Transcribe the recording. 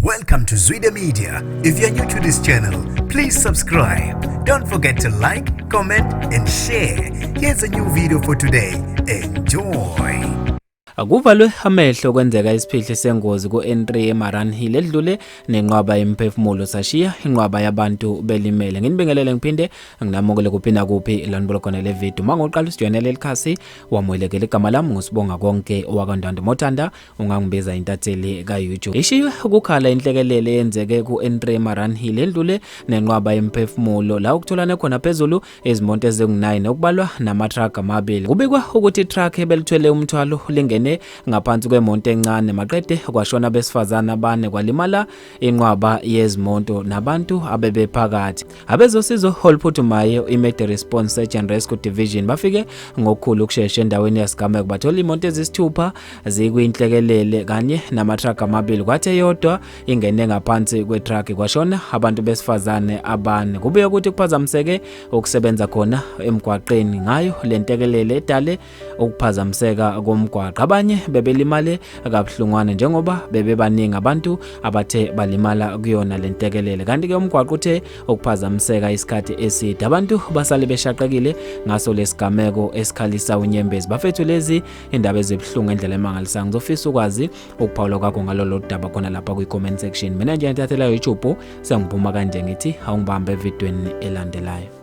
Welcome to Zwida Media. If you're new to this channel, please subscribe. Don't forget to like, comment and share. Here's a new video for today. Enjoy. Akuvalwe amehlo kwenzeka isiphihli sengozi ku-N3 eMaranhill edlule nenqwaba Yemiphefumulo sashiya inqwaba yabantu belimele. Nginibingelele ngiphinde nginamukele kuphinda kuphi lanibolo khona le video. Mangoqala usijoinele likhasi wamwelekela igama lami ngusibonga konke wakandanda Mothanda ungangibiza intatheli ka YouTube. Ishiywe ukukhala inhlekelele yenzeke ku-N3 eMaranhill edlule nenqwaba Yemiphefumulo la ukutholana khona phezulu izimonto ezingu9 okubalwa nama-truck amabili. Kubikwa ukuthi i-truck ebelithwele umthwalo lingene ngaphansi kwemonto encane maqede kwashona besifazana abane kwalimala inqwaba yezimonto nabantu abebephakathi. Abezosizo oluphuthumayo iMed Response Search and Rescue Division bafike ngokukhulu ukushesha endaweni yesigameko bathola imoto ezisithupha zikwinhlekelele kanye nama-truck amabili kwathi eyodwa ingene ngaphansi kwe-truck kwashona abantu besifazane abane. Kubuye ukuthi kuphazamiseke ukusebenza khona emgwaqeni ngayo lentekelele edale ukuphazamiseka komgwaqo. Abanye bebelimale kabuhlungwane njengoba bebebaningi abantu abathe balimala kuyona lentekelele kanti ke umgwaqo uthe ukuphazamiseka isikhathi eside. Abantu basale beshaqekile ngaso lesigameko Ekhalisa Unyembezi. Bafethu lezi indaba ezibhlungu endlela emangalisayo. Ngizofisa ukwazi ukuphawula kwakho ngalolu daba khona lapha kwi-comment section. Mina nje ntathela YouTube sengiphuma kanje ngithi awungibambe evidweni elandelayo.